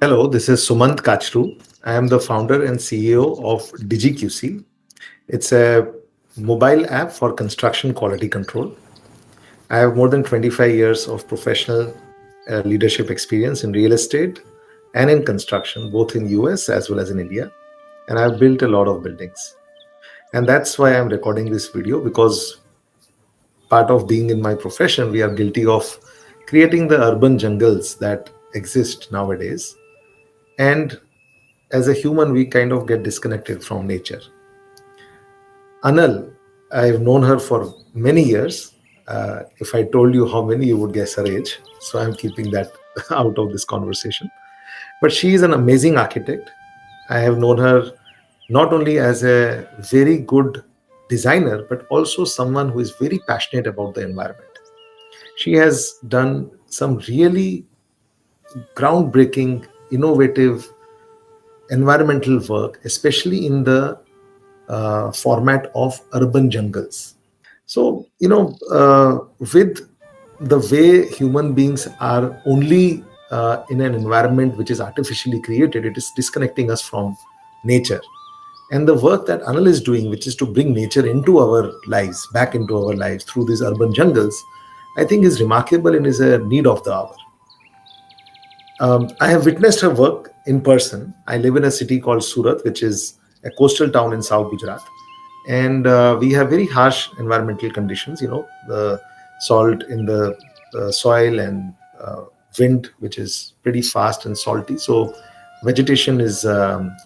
Hello, this is Sumant Kachru. I am the founder and CEO of DigiQC. It's a mobile app for construction quality control. I have more than 25 years of professional leadership experience in real estate and in construction, both in US as well as in India. And I've built a lot of buildings. And that's why I'm recording this video because part of being in my profession, we are guilty of creating the urban jungles that exist nowadays. And as a human, we kind of get disconnected from nature. Anal, I've known her for many years. If I told you how many, you would guess her age. So I'm keeping that out of this conversation. But she is an amazing architect. I have known her not only as a very good designer, but also someone who is very passionate about the environment. She has done some really groundbreaking, innovative environmental work, especially in the format of urban jungles. So, with the way human beings are only in an environment which is artificially created, it is disconnecting us from nature. And the work that Anil is doing, which is to bring nature into our lives, back into our lives through these urban jungles, I think is remarkable and is a need of the hour. I have witnessed her work in person. I live in a city called Surat, which is a coastal town in South Gujarat, and we have very harsh environmental conditions. The salt in the soil and wind, which is pretty fast and salty. So vegetation is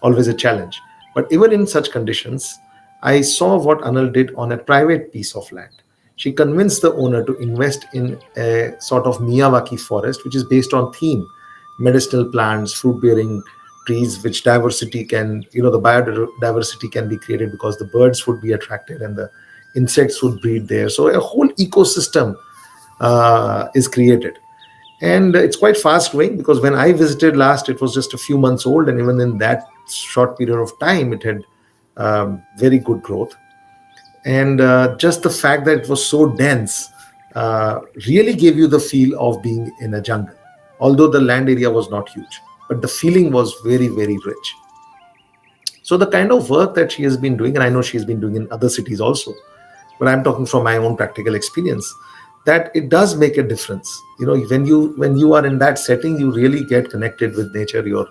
always a challenge. But even in such conditions, I saw what Anil did on a private piece of land. She convinced the owner to invest in a sort of Miyawaki forest, which is based on theme medicinal plants, fruit bearing trees, which diversity can, the biodiversity can be created because the birds would be attracted and the insects would breed there. So a whole ecosystem is created. And it's quite fast growing because when I visited last, it was just a few months old. And even in that short period of time, it had very good growth. And just the fact that it was so dense really gave you the feel of being in a jungle, although the land area was not huge, but the feeling was very, very rich. So the kind of work that she has been doing, and I know she's been doing in other cities also, but I'm talking from my own practical experience, that it does make a difference. When you are in that setting, you really get connected with nature, your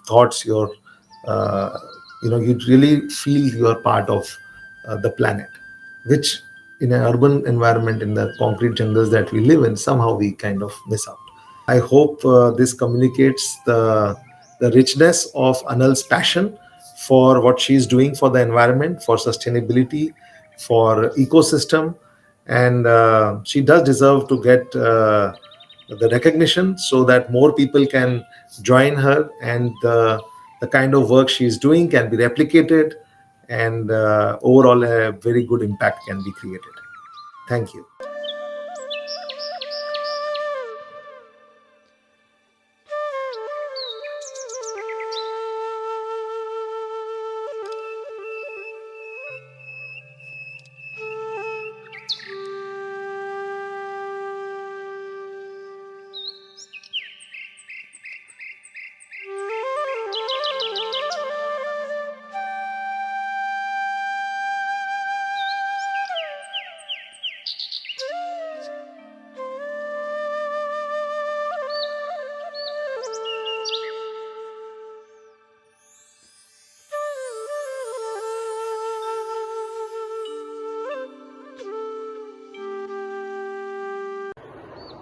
thoughts, your you really feel you are part of the planet, which in an urban environment, in the concrete jungles that we live in, somehow we kind of miss out. I hope this communicates the richness of Anal's passion for what she's doing for the environment, for sustainability, for ecosystem, and she does deserve to get the recognition so that more people can join her, and the kind of work she's doing can be replicated, and overall a very good impact can be created. Thank you.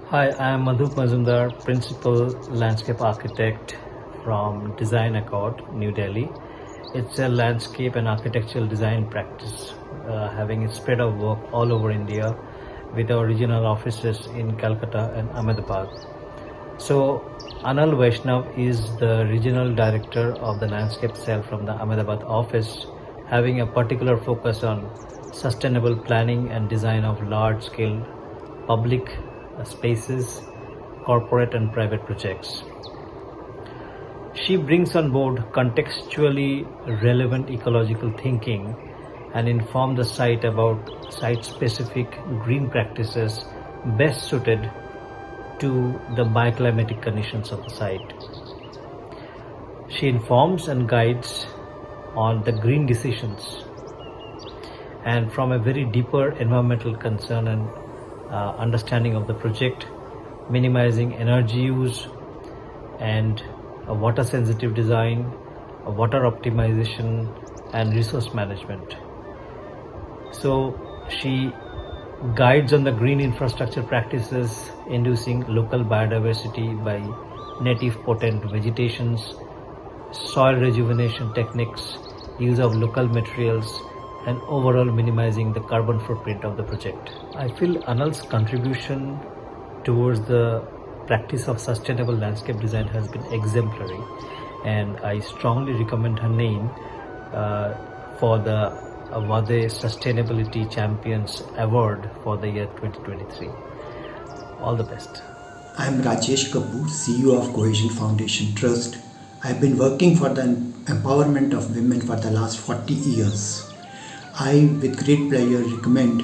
Hi, I am Madhu Mazumdar, Principal Landscape Architect from Design Accord, New Delhi. It's a landscape and architectural design practice having a spread of work all over India with our regional offices in Calcutta and Ahmedabad. So, Anal Vaishnav is the regional director of the landscape cell from the Ahmedabad office, having a particular focus on sustainable planning and design of large-scale public spaces, corporate and private projects. She brings on board contextually relevant ecological thinking and inform the site about site-specific green practices best suited to the bioclimatic conditions of the site. She informs and guides on the green decisions, and from a very deeper environmental concern and understanding of the project, minimizing energy use and a water sensitive design, a water optimization and resource management. So she guides on the green infrastructure practices, inducing local biodiversity by native potent vegetations, soil rejuvenation techniques, use of local materials, and overall minimizing the carbon footprint of the project. I feel Anal's contribution towards the practice of sustainable landscape design has been exemplary, and I strongly recommend her name for the Awade Sustainability Champions Award for the year 2023. All the best. I am Rajesh Kapoor, CEO of Cohesion Foundation Trust. I have been working for the empowerment of women for the last 40 years. I, with great pleasure, recommend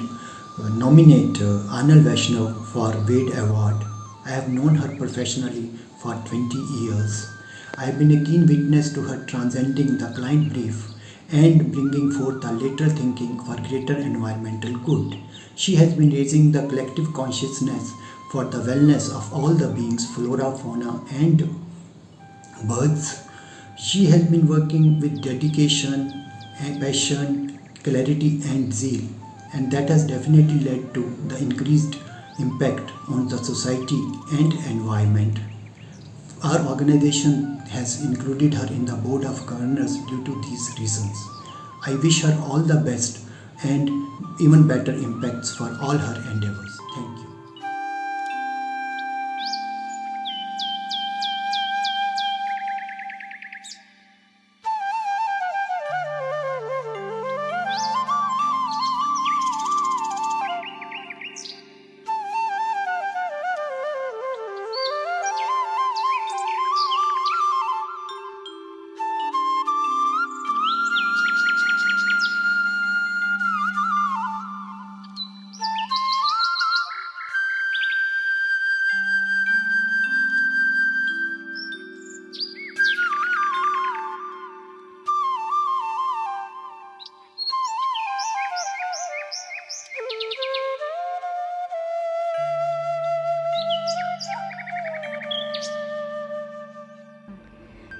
nominate Anil Vaishnav for Wade Award. I have known her professionally for 20 years. I have been a keen witness to her transcending the client brief and bringing forth a lateral thinking for greater environmental good. She has been raising the collective consciousness for the wellness of all the beings, flora, fauna, and birds. She has been working with dedication, passion, clarity, and zeal, and that has definitely led to the increased impact on the society and environment. Our organization has included her in the board of governors due to these reasons. I wish her all the best and even better impacts for all her endeavors. Thank you.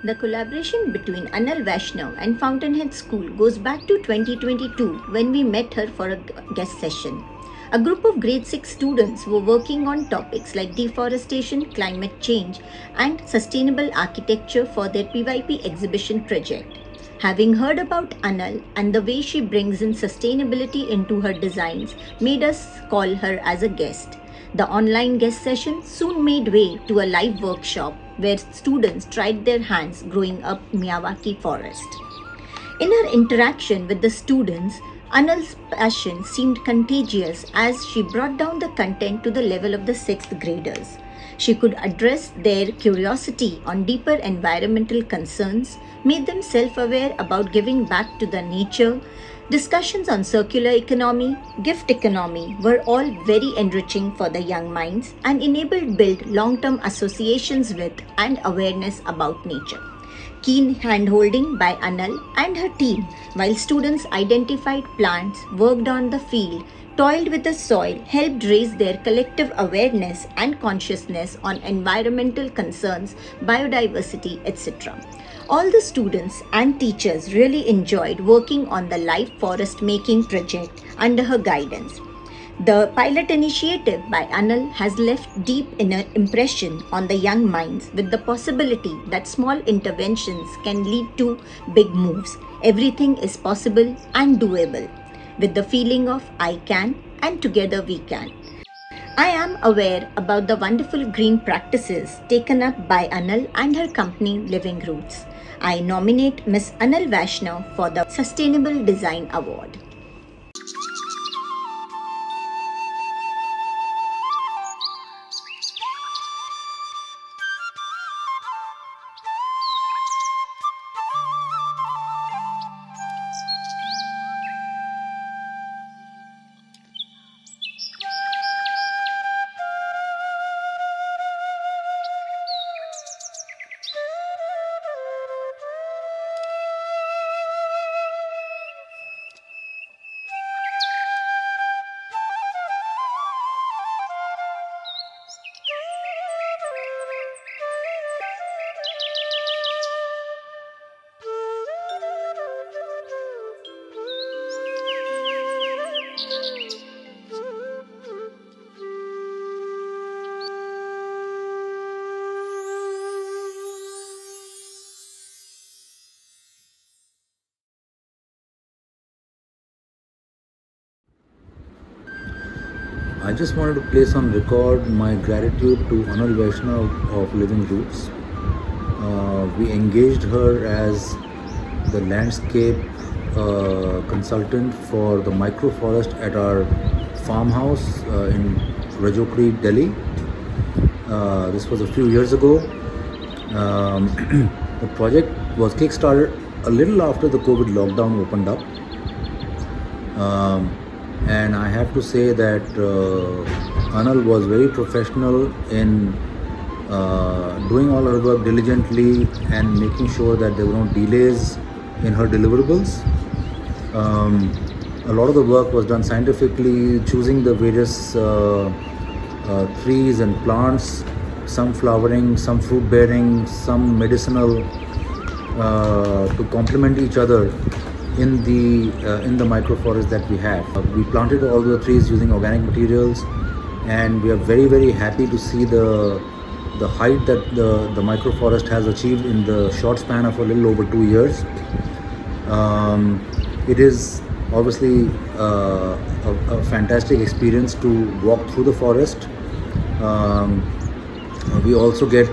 The collaboration between Anil Vaishnav and Fountainhead School goes back to 2022 when we met her for a guest session. A group of grade 6 students were working on topics like deforestation, climate change, and sustainable architecture for their PYP exhibition project. Having heard about Anil and the way she brings in sustainability into her designs made us call her as a guest. The online guest session soon made way to a live workshop where students tried their hands growing up Miyawaki forest. In her interaction with the students, Anal's passion seemed contagious as she brought down the content to the level of the 6th graders. She could address their curiosity on deeper environmental concerns, made them self-aware about giving back to the nature. Discussions on circular economy, gift economy were all very enriching for the young minds and enabled build long-term associations with and awareness about nature. Keen handholding by Anal and her team while students identified plants, worked on the field, toiled with the soil, helped raise their collective awareness and consciousness on environmental concerns, biodiversity, etc. All the students and teachers really enjoyed working on the live forest making project under her guidance. The pilot initiative by Anil has left deep inner impression on the young minds with the possibility that small interventions can lead to big moves. Everything is possible and doable with the feeling of I can and together we can. I am aware about the wonderful green practices taken up by Anil and her company Living Roots. I nominate Ms. Anil Vaishnav for the Sustainable Design Award. I just wanted to place on record my gratitude to Anil Vaishnav of Living Roots. We engaged her as the landscape consultant for the microforest at our farmhouse in Rajokri, Delhi. This was a few years ago. Um, the project was kickstarted a little after the COVID lockdown opened up. Um, and I have to say that Anal was very professional in doing all her work diligently and making sure that there were no delays in her deliverables. Um, a lot of the work was done scientifically, choosing the various trees and plants, some flowering, some fruit bearing, some medicinal, to complement each other in the microforest that we have. We planted all the trees using organic materials, and we are very happy to see the height that the microforest has achieved in the short span of a little over 2 years. It is obviously a fantastic experience to walk through the forest. Um, we also get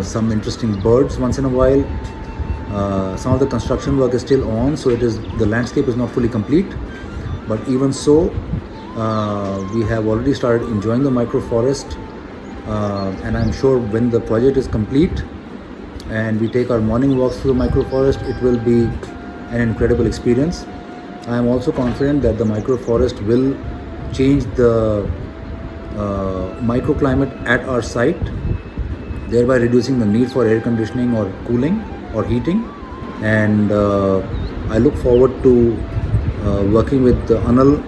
some interesting birds once in a while. Some of the construction work is still on, so it is the landscape is not fully complete. But even so, we have already started enjoying the microforest, and I'm sure when the project is complete and we take our morning walks through the microforest, it will be an incredible experience. I am also confident that the microforest will change the microclimate at our site, thereby reducing the need for air conditioning or cooling or heating. And I look forward to working with Anil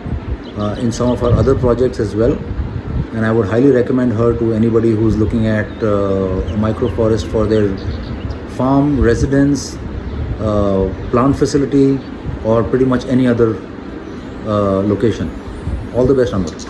in some of our other projects as well. And I would highly recommend her to anybody who's looking at a microforest for their farm, residence, plant facility, or pretty much any other location. All the best, Anil.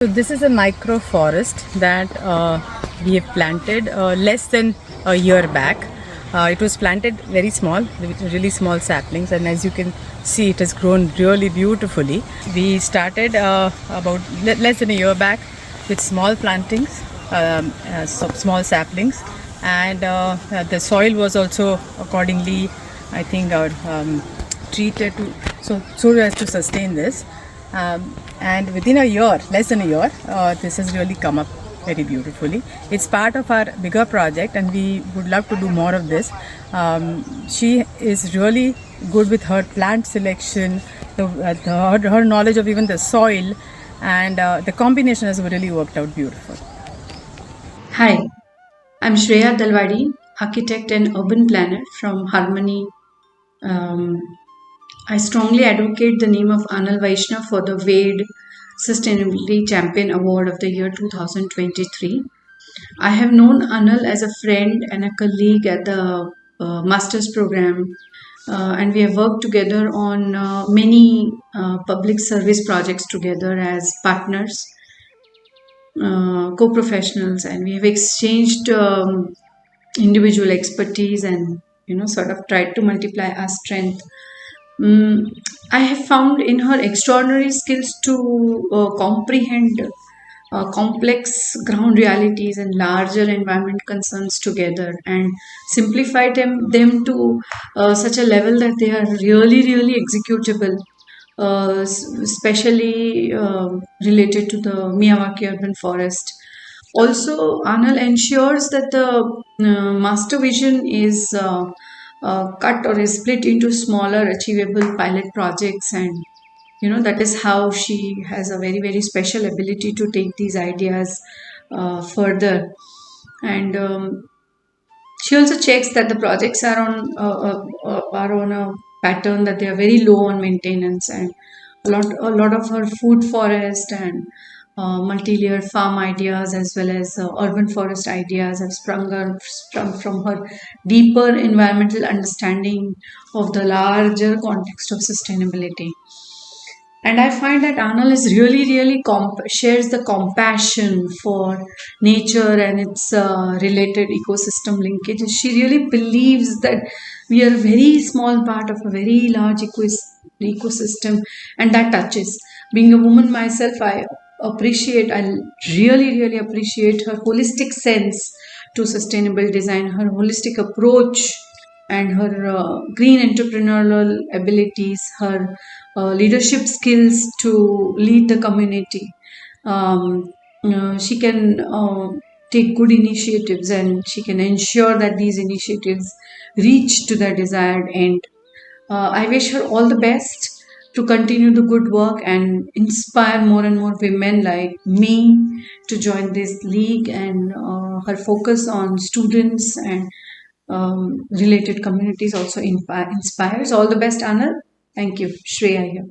So this is a micro forest that we have planted less than a year back. It was planted very small, with really small saplings, and as you can see, it has grown really beautifully. We started about less than a year back with small plantings, small saplings, and the soil was also accordingly, I think, treated to so as to sustain this. And within a year, less than a year, this has really come up very beautifully. It's part of our bigger project, and we would love to do more of this. She is really good with her plant selection, her knowledge of even the soil, and the combination has really worked out beautiful. Hi, I'm Shreya Dalwadi, architect and urban planner from Harmony. Um, I strongly advocate the name of Anil Vaishnav for the WADE Sustainability Champion Award of the year 2023. I have known Anil as a friend and a colleague at the master's program, and we have worked together on many public service projects together as partners, co-professionals, and we have exchanged individual expertise and sort of tried to multiply our strength. Mm, I have found in her extraordinary skills to comprehend complex ground realities and larger environment concerns together and simplify them to such a level that they are really executable. especially related to the Miyawaki urban forest. Also, Anil ensures that the master vision is cut or is split into smaller, achievable pilot projects, and that is how she has a very very special ability to take these ideas further. And she also checks that the projects are on a pattern that they are very low on maintenance, and a lot of her food forest and multi-layer farm ideas as well as urban forest ideas have sprung from her deeper environmental understanding of the larger context of sustainability. And I find that Anal is really shares the compassion for nature and its related ecosystem linkages. She really believes that we are a very small part of a very large ecosystem, and that touches. Being a woman myself, I really appreciate her holistic sense to sustainable design, her holistic approach, and her green entrepreneurial abilities, her leadership skills to lead the community. She can take good initiatives, and she can ensure that these initiatives reach to the desired end. I wish her all the best to continue the good work and inspire more and more women like me to join this league, and her focus on students and related communities also inspires. All the best, Anil. Thank you. Shreya here.